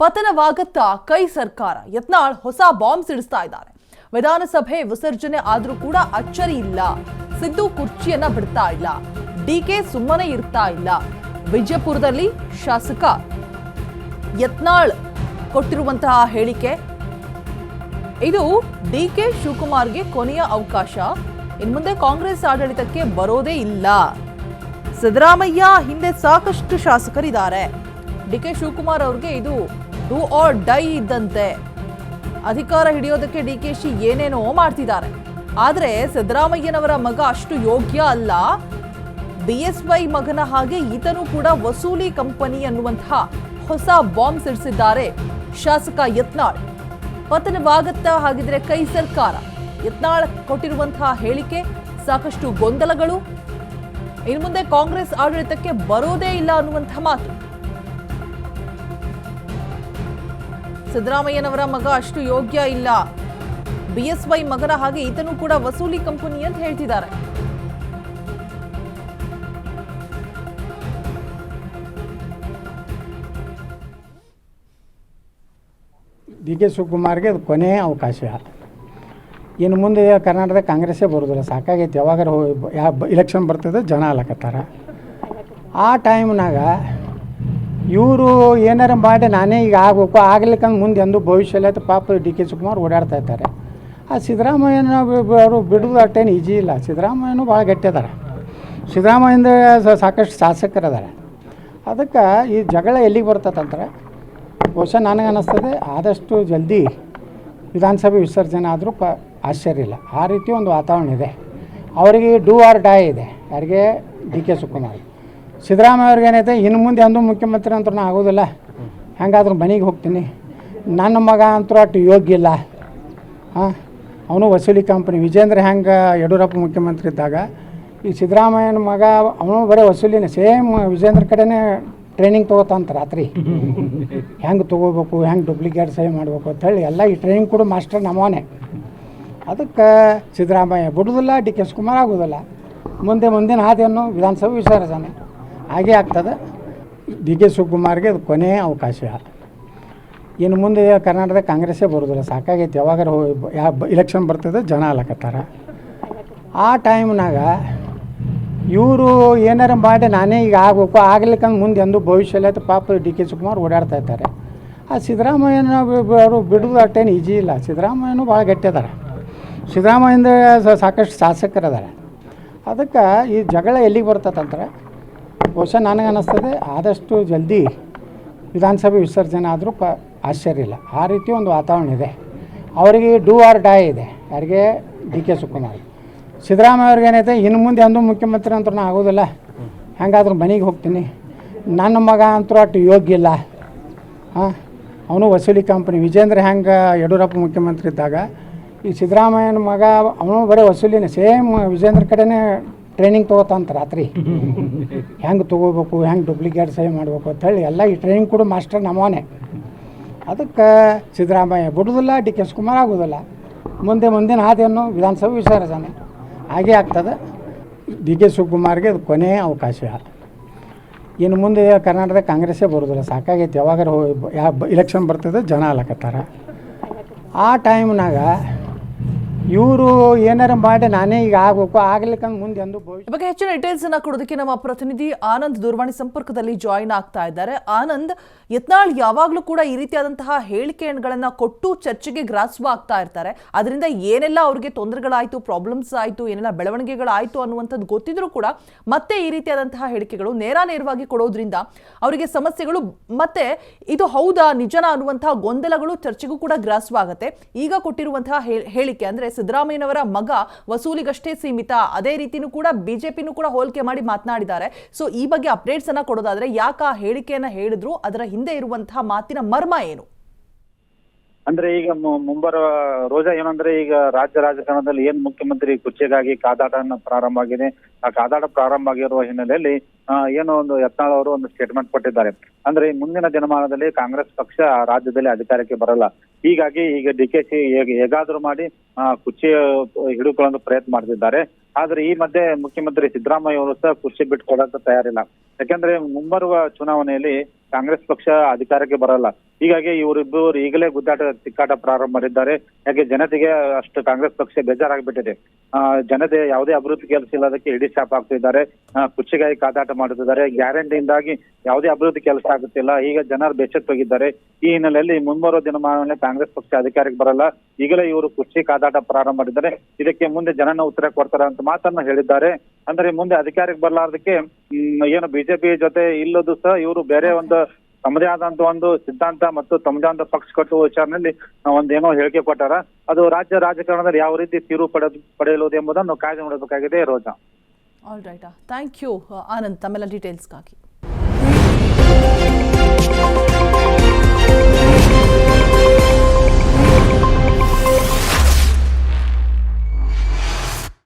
ಪತನವಾಗತ್ತಾ ಕೈ ಸರ್ಕಾರ? ಯತ್ನಾಳ್ ಹೊಸ ಬಾಂಬ್ ಸಿಡಿಸ್ತಾ ಇದ್ದಾರೆ. ವಿಧಾನಸಭೆ ವಿಸರ್ಜನೆ ಆದ್ರೂ ಕೂಡ ಅಚ್ಚರಿ ಇಲ್ಲ. ಸಿದ್ದು ಕುರ್ಚಿಯನ್ನ ಬಿಡ್ತಾ ಇಲ್ಲ. ಡಿಕೆ ಸುಮ್ಮನೆ ಇರ್ತಾ ಇಲ್ಲ. ವಿಜಯಪುರದಲ್ಲಿ ಶಾಸಕ ಯತ್ನಾಳ್ ಕೊಟ್ಟಿರುವಂತಹ ಹೇಳಿಕೆ ಇದು ಡಿಕೆ ಶಿವಕುಮಾರ್ಗೆ ಕೊನೆಯ ಅವಕಾಶ. ಇನ್ಮುಂದೆ ಕಾಂಗ್ರೆಸ್ ಆಡಳಿತಕ್ಕೆ ಬರೋದೇ ಇಲ್ಲ. ಸಿದ್ದರಾಮಯ್ಯ ಹಿಂದೆ ಸಾಕಷ್ಟು ಶಾಸಕರಿದ್ದಾರೆ. ಡಿಕೆ ಶಿವಕುಮಾರ್ ಅವ್ರಿಗೆ ಇದು ಡೂ ಆರ್ ಡೈ ಇದ್ದಂತೆ. ಅಧಿಕಾರ ಹಿಡಿಯೋದಕ್ಕೆ ಡಿಕೆಶಿ ಏನೇನೋ ಮಾಡ್ತಿದ್ದಾರೆ. ಆದ್ರೆ ಸಿದ್ದರಾಮಯ್ಯನವರ ಮಗ ಅಷ್ಟು ಯೋಗ್ಯ ಅಲ್ಲ. ಬಿಎಸ್ವೈ ಮಗನ ಹಾಗೆ ಈತನೂ ಕೂಡ ವಸೂಲಿ ಕಂಪನಿ ಅನ್ನುವಂತಹ ಹೊಸ ಬಾಂಬ್ ಸಿಡಿಸಿದ್ದಾರೆ ಶಾಸಕ ಯತ್ನಾಳ್. ಪತನವಾಗತ್ತಾ ಹಾಗಿದ್ರೆ ಕೈ ಸರ್ಕಾರ? ಯತ್ನಾಳ್ ಕೊಟ್ಟಿರುವಂತಹ ಹೇಳಿಕೆ ಸಾಕಷ್ಟು ಗೊಂದಲಗಳು. ಇನ್ಮುಂದೆ ಕಾಂಗ್ರೆಸ್ ಆಡಳಿತಕ್ಕೆ ಬರೋದೇ ಇಲ್ಲ ಅನ್ನುವಂತಹ ಮಾತು. ಸಿದ್ದರಾಮಯ್ಯನವರ ಮಗ ಅಷ್ಟು ಯೋಗ್ಯ ಇಲ್ಲ. ಬಿಎಸ್ವೈ ಮಗನ ಹಾಗೆ ಈತನೂ ಕೂಡ ವಸೂಲಿ ಕಂಪನಿ ಅಂತ ಹೇಳ್ತಿದ್ದಾರೆ. ಡಿಕೆ ಶಿವಕುಮಾರ್ಗೆ ಅದು ಕೊನೆಯ ಅವಕಾಶ. ಇನ್ನು ಮುಂದೆ ಕರ್ನಾಟಕದ ಕಾಂಗ್ರೆಸ್ಸೇ ಬರೋದಿಲ್ಲ, ಸಾಕಾಗೈತಿ. ಯಾವಾಗಾರ ಇಲೆಕ್ಷನ್ ಬರ್ತದೆ, ಜನ ಅಲಕತ್ತಾರ. ಆ ಟೈಮ್ನಾಗ ಇವರು ಏನಾರ ಮಾಡಿ ನಾನೇ ಈಗ ಆಗಬೇಕು ಆಗ್ಲಿಕ್ಕಂದ್ರೆ ಮುಂದೆ ಎಂದು ಭವಿಷ್ಯ ಅಂತ ಪಾಪ ಡಿ ಕೆ ಶಿವಕುಮಾರ್ ಓಡಾಡ್ತಾ ಇದ್ದಾರೆ. ಆ ಸಿದ್ದರಾಮಯ್ಯನ ಅವರು ಬಿಡೋದು ಅಷ್ಟೇನು ಈಜಿ ಇಲ್ಲ. ಸಿದ್ದರಾಮಯ್ಯನೂ ಭಾಳ ಗಟ್ಟಿದ್ದಾರೆ. ಸಿದ್ದರಾಮಯ್ಯಿಂದ ಸಾಕಷ್ಟು ಶಾಸಕರಿದ್ದಾರೆ. ಅದಕ್ಕೆ ಈ ಜಗಳ ಎಲ್ಲಿಗೆ ಬರ್ತದಂದ್ರೆ ಬಹುಶಃ ನನಗೆ ಅನ್ನಿಸ್ತದೆ ಆದಷ್ಟು ಜಲ್ದಿ ವಿಧಾನಸಭೆ ವಿಸರ್ಜನೆ ಆದರೂ ಆಶ್ಚರ್ಯ ಇಲ್ಲ. ಆ ರೀತಿ ಒಂದು ವಾತಾವರಣ ಇದೆ. ಅವರಿಗೆ ಡೂ ಆರ್ ಡೈ ಇದೆ. ಯಾರಿಗೆ? D K Shivakumar. ಸಿದ್ದರಾಮಯ್ಯ ಅವ್ರಿಗೆ ಏನೈತೆ, ಇನ್ನು ಮುಂದೆ ಅಂದು ಮುಖ್ಯಮಂತ್ರಿ ಅಂತೂ ನಾ ಆಗೋದಿಲ್ಲ, ಹೆಂಗಾದ್ರೂ ಮನೆಗೆ ಹೋಗ್ತೀನಿ, ನನ್ನ ಮಗ ಅಂತೂ ಅಷ್ಟು ಯೋಗ್ಯ ಇಲ್ಲ. ಅವನು ವಸೂಲಿ ಕಂಪ್ನಿ. ವಿಜೇಂದ್ರ ಹೆಂಗೆ ಯಡಿಯೂರಪ್ಪ ಮುಖ್ಯಮಂತ್ರಿ ಇದ್ದಾಗ ಈ ಸಿದ್ದರಾಮಯ್ಯನ ಮಗ ಅವನು ಬರೀ ವಸೂಲಿನೇ. ಸೇಮ್ ವಿಜೇಂದ್ರ ಕಡೆನೇ ಟ್ರೈನಿಂಗ್ ತೊಗೋತಂತ ರಾತ್ರಿ ಹೆಂಗೆ ತೊಗೋಬೇಕು, ಹೆಂಗೆ ಡೂಪ್ಲಿಕೇಟ್ ಸಹಿ ಮಾಡಬೇಕು ಅಂತ ಹೇಳಿ ಎಲ್ಲ ಈ ಟ್ರೈನಿಂಗ್ ಕೂಡ ಮಾಸ್ಟರ್ ನಮ್ಮವನೇ. ಅದಕ್ಕೆ ಸಿದ್ದರಾಮಯ್ಯ ಬಿಡೋದಿಲ್ಲ, ಡಿ ಕೆ ಶಿವಕುಮಾರ್ ಆಗೋದಿಲ್ಲ. ಮುಂದಿನ ಹಾದಿಯನ್ನು ವಿಧಾನಸಭೆ ವಿಸರ್ಜನೆ ಹಾಗೇ ಆಗ್ತದೆ. ಡಿ ಕೆ ಶಿವಕುಮಾರ್ಗೆ ಅದು ಕೊನೆಯ ಅವಕಾಶ. ಇನ್ನು ಮುಂದೆ ಕರ್ನಾಟಕದ ಕಾಂಗ್ರೆಸ್ಸೇ ಬರೋದಿಲ್ಲ, ಸಾಕಾಗೈತಿ. ಯಾವಾಗಾರ ಇಲೆಕ್ಷನ್ ಬರ್ತದೆ, ಜನ ಅಲಕತ್ತಾರ. ಆ ಟೈಮ್ನಾಗ ಇವರು ಏನಾರ ಮಾಡಿ ನಾನೇ ಈಗ ಆಗಬೇಕು ಆಗ್ಲಿಕ್ಕಂದ್ರೆ ಮುಂದೆ ಎಂದು ಭವಿಷ್ಯ ಅಂತ ಪಾಪ ಡಿ ಕೆ ಶಿವಕುಮಾರ್ ಓಡಾಡ್ತಾ ಇದ್ದಾರೆ. ಆ ಸಿದ್ದರಾಮಯ್ಯನ ಅವರು ಬಿಡೋದು ಅಷ್ಟೇನು ಈಜಿ ಇಲ್ಲ. ಸಿದ್ದರಾಮಯ್ಯನೂ ಭಾಳ ಗಟ್ಟಿದ್ದಾರೆ. ಸಿದ್ದರಾಮಯ್ಯಿಂದ ಸಾಕಷ್ಟು ಶಾಸಕರಿದ್ದಾರೆ. ಅದಕ್ಕೆ ಈ ಜಗಳ ಎಲ್ಲಿಗೆ ಬರ್ತದಂದ್ರೆ ಬಹುಶಃ ನನಗೆ ಅನ್ನಿಸ್ತದೆ ಆದಷ್ಟು ಜಲ್ದಿ ವಿಧಾನಸಭೆ ವಿಸರ್ಜನೆ ಆದರೂ ಆಶ್ಚರ್ಯ ಇಲ್ಲ. ಆ ರೀತಿ ಒಂದು ವಾತಾವರಣ ಇದೆ. ಅವರಿಗೆ ಡೂ ಆರ್ ಡೈ ಇದೆ. ಯಾರಿಗೆ? D K Shivakumar. ಸಿದ್ದರಾಮಯ್ಯ ಅವ್ರಿಗೆ ಏನೈತೆ, ಇನ್ನು ಮುಂದೆ ಅಂದು ಮುಖ್ಯಮಂತ್ರಿ ಅಂತೂ ನಾ ಆಗೋದಿಲ್ಲ, ಹೆಂಗಾದ್ರೂ ಮನೆಗೆ ಹೋಗ್ತೀನಿ, ನನ್ನ ಮಗ ಅಂತೂ ಅಷ್ಟು ಯೋಗ್ಯ ಇಲ್ಲ. ಅವನು ವಸೂಲಿ ಕಂಪ್ನಿ. ವಿಜೇಂದ್ರ ಹೆಂಗೆ ಯಡಿಯೂರಪ್ಪ ಮುಖ್ಯಮಂತ್ರಿ ಇದ್ದಾಗ ಈ ಸಿದ್ದರಾಮಯ್ಯನ ಮಗ ಅವನು ಬರೀ ವಸೂಲಿನೇ. ಸೇಮ್ ವಿಜೇಂದ್ರ ಕಡೆನೇ ಟ್ರೈನಿಂಗ್ ತೊಗೋತಂತ ರಾತ್ರಿ ಹೆಂಗೆ ತೊಗೋಬೇಕು, ಹೆಂಗೆ ಡೂಪ್ಲಿಕೇಟ್ ಸಹಿ ಮಾಡಬೇಕು ಅಂತ ಹೇಳಿ ಎಲ್ಲ ಈ ಟ್ರೈನಿಂಗ್ ಕೂಡ ಮಾಸ್ಟರ್ ನಮ್ಮವನೇ. ಅದಕ್ಕೆ ಸಿದ್ದರಾಮಯ್ಯ ಬಿಡೋದಿಲ್ಲ, ಡಿ ಕೆ ಶಿವಕುಮಾರ್ ಆಗೋದಿಲ್ಲ. ಮುಂದಿನ ಹಾದಿಯನ್ನು ವಿಧಾನಸಭೆ ವಿಸರ್ಜನೆ ಹಾಗೇ ಆಗ್ತದೆ. ಡಿ ಕೆ ಶಿವಕುಮಾರ್ಗೆ ಅದು ಕೊನೆಯ ಅವಕಾಶ. ಇನ್ನು ಮುಂದೆ ಕರ್ನಾಟಕದ ಕಾಂಗ್ರೆಸ್ಸೇ ಬರೋದಿಲ್ಲ, ಸಾಕಾಗೈತಿ. ಯಾವಾಗಾರ ಇಲೆಕ್ಷನ್ ಬರ್ತದೆ, ಜನ ಅಲಕತ್ತಾರ. ಆ ಟೈಮ್ನಾಗ ಇವರು ಏನಾರ ಮಾಡಿ ನಾನೇ ಈಗ ಆಗಬೇಕು ಆಗ್ಲಿಕ್ಕಂದ್ರೆ ಮುಂದೆ ಎಂದು ಭವಿಷ್ಯ. ಬಗ್ಗೆ ಹೆಚ್ಚಿನ ಡೀಟೇಲ್ಸ್ ಅನ್ನ ಕೊಡೋದಕ್ಕೆ ನಮ್ಮ ಪ್ರತಿನಿಧಿ ಆನಂದ್ ದೂರವಾಣಿ ಸಂಪರ್ಕದಲ್ಲಿ ಜಾಯಿನ್ ಆಗ್ತಾ ಇದ್ದಾರೆ. ಆನಂದ್, ಯತ್ನಾಳ್ ಯಾವಾಗಲೂ ಕೂಡ ಈ ರೀತಿಯಾದಂತಹ ಹೇಳಿಕೆಗಳನ್ನ ಕೊಟ್ಟು ಚರ್ಚೆಗೆ ಗ್ರಾಸ್ವ ಆಗ್ತಾ ಇರ್ತಾರೆ. ಅದರಿಂದ ಏನೆಲ್ಲ ಅವ್ರಿಗೆ ತೊಂದರೆಗಳಾಯ್ತು, ಪ್ರಾಬ್ಲಮ್ಸ್ ಆಯ್ತು, ಏನೆಲ್ಲ ಬೆಳವಣಿಗೆಗಳಾಯ್ತು ಅನ್ನುವಂಥದ್ದು ಗೊತ್ತಿದ್ರು ಕೂಡ ಮತ್ತೆ ಈ ರೀತಿಯಾದಂತಹ ಹೇಳಿಕೆಗಳು ನೇರವಾಗಿ ಕೊಡೋದ್ರಿಂದ ಅವರಿಗೆ ಸಮಸ್ಯೆಗಳು, ಮತ್ತೆ ಇದು ಹೌದಾ ನಿಜನಾ ಅನ್ನುವಂತಹ ಗೊಂದಲಗಳು ಚರ್ಚೆಗೂ ಕೂಡ ಗ್ರಾಸ್ವ ಆಗುತ್ತೆ. ಈಗ ಕೊಟ್ಟಿರುವಂತಹ ಹೇಳಿಕೆ ಅಂದ್ರೆ ಸಿದ್ದರಾಮಯ್ಯನವರ ಮಗ ವಸೂಲಿಗಷ್ಟೇ ಸೀಮಿತ, ಅದೇ ರೀತಿನೂ ಕೂಡ ಬಿಜೆಪಿನೂ ಕೂಡ ಹೋಲಿಕೆ ಮಾಡಿ ಮಾತನಾಡಿದ್ದಾರೆ. ಸೊ ಈ ಬಗ್ಗೆ ಅಪ್ಡೇಟ್ಸ್ ಅನ್ನ ಕೊಡೋದಾದ್ರೆ ಯಾಕೆ ಆ ಹೇಳಿಕೆಯನ್ನ ಹೇಳಿದ್ರು, ಅದರ ಹಿಂದೆ ಇರುವಂತಹ ಮಾತಿನ ಮರ್ಮ ಏನು? ಅಂದ್ರೆ ಈಗ ಮುಂಬರುವ ರೋಜಾ ಏನಂದ್ರೆ, ಈಗ ರಾಜ್ಯ ರಾಜಕಾರಣದಲ್ಲಿ ಏನ್ ಮುಖ್ಯಮಂತ್ರಿ ಕುರ್ಚಿಗಾಗಿ ಕಾದಾಟ ಪ್ರಾರಂಭ ಆಗಿದೆ. ಆ ಕಾದಾಟ ಪ್ರಾರಂಭ ಆಗಿರುವ ಹಿನ್ನೆಲೆಯಲ್ಲಿ ಏನೋ ಒಂದು ಯತ್ನಾಳ್ ಅವರು ಒಂದು ಸ್ಟೇಟ್ಮೆಂಟ್ ಕೊಟ್ಟಿದ್ದಾರೆ. ಅಂದ್ರೆ ಮುಂದಿನ ದಿನಮಾನದಲ್ಲಿ ಕಾಂಗ್ರೆಸ್ ಪಕ್ಷ ರಾಜ್ಯದಲ್ಲಿ ಅಧಿಕಾರಕ್ಕೆ ಬರಲ್ಲ, ಹೀಗಾಗಿ ಈಗ ಡಿಕೆಶಿ ಹೇಗಾದ್ರೂ ಮಾಡಿ ಕುರ್ಚಿ ಹಿಡಿದುಕೊಳ್ಳಲು ಪ್ರಯತ್ನ ಮಾಡ್ತಿದ್ದಾರೆ. ಆದ್ರೆ ಈ ಮಧ್ಯೆ ಮುಖ್ಯಮಂತ್ರಿ ಸಿದ್ದರಾಮಯ್ಯ ಅವರು ಸಹ ಕುರ್ಚಿ ಬಿಟ್ಟುಕೊಡಕ್ಕೆ ತಯಾರಿಲ್ಲ. ಯಾಕಂದ್ರೆ ಮುಂಬರುವ ಚುನಾವಣೆಯಲ್ಲಿ ಕಾಂಗ್ರೆಸ್ ಪಕ್ಷ ಅಧಿಕಾರಕ್ಕೆ ಬರಲ್ಲ, ಹೀಗಾಗಿ ಇವರಿಬ್ಬರು ಈಗಲೇ ಗುದ್ದಾಟ ತಿಕ್ಕಾಟ ಪ್ರಾರಂಭ ಮಾಡಿದ್ದಾರೆ. ಯಾಕೆ ಜನತೆಗೆ ಅಷ್ಟು ಕಾಂಗ್ರೆಸ್ ಪಕ್ಷ ಬೇಜಾರಾಗ್ಬಿಟ್ಟಿದೆ. ಜನತೆ ಯಾವುದೇ ಅಭಿವೃದ್ಧಿ ಕೆಲಸ ಇಲ್ಲದಕ್ಕೆ ಇಡೀ ಶಾಪ್ ಆಗ್ತಿದ್ದಾರೆ, ಕುರ್ಚಿಗಾಗಿ ಕಾದಾಟ ಮಾಡುತ್ತಿದ್ದಾರೆ. ಗ್ಯಾರಂಟಿಯಿಂದಾಗಿ ಯಾವುದೇ ಅಭಿವೃದ್ಧಿ ಕೆಲಸ ಆಗುತ್ತಿಲ್ಲ. ಈಗ ಜನರು ಬೆಚ್ಚತ್ತೋಗಿದ್ದಾರೆ. ಈ ಹಿನ್ನೆಲೆಯಲ್ಲಿ ಮುಂಬರುವ ದಿನಮಾನಗಳಲ್ಲಿ ಕಾಂಗ್ರೆಸ್ ಪಕ್ಷ ಅಧಿಕಾರಕ್ಕೆ ಬರಲ್ಲ. ಈಗಲೇ ಇವರು ಕುರ್ಚಿ ಕಾದಾಟ ಪ್ರಾರಂಭ ಮಾಡಿದ್ದಾರೆ. ಇದಕ್ಕೆ ಮುಂದೆ ಜನನ ಉತ್ತರ ಕೊಡ್ತಾರೆ ಅಂತ ಮಾತನ್ನ ಹೇಳಿದ್ದಾರೆ. ಅಂದ್ರೆ ಮುಂದೆ ಅಧಿಕಾರಕ್ಕೆ ಬರಲಾರ್ದಕ್ಕೆ ಏನು ಬಿಜೆಪಿ ಜೊತೆ ಇಲ್ಲದು ಸಹ ಇವರು ಬೇರೆ ಒಂದು ತಮ್ಮದೇ ಆದಂತ ಒಂದು ಸಿದ್ಧಾಂತ ಮತ್ತು ತಮ್ಮದೇ ಆದ ಪಕ್ಷ ಕಟ್ಟುವ ವಿಚಾರದಲ್ಲಿ ಒಂದೇನೋ ಹೇಳಿಕೆ ಕೊಟ್ಟಾರ. ಅದು ರಾಜ್ಯ ರಾಜಕಾರಣದಲ್ಲಿ ಯಾವ ರೀತಿ ತೀರ್ಪು ಪಡೆಯಲು ಎಂಬುದನ್ನು ಕಾಯ್ದೆ ನೋಡಬೇಕಾಗಿದೆ. Roja. All right, thank you Anand ತಮ್ಮೆಲ್ಲ ಡೀಟೇಲ್ಸ್ಗಾಗಿ.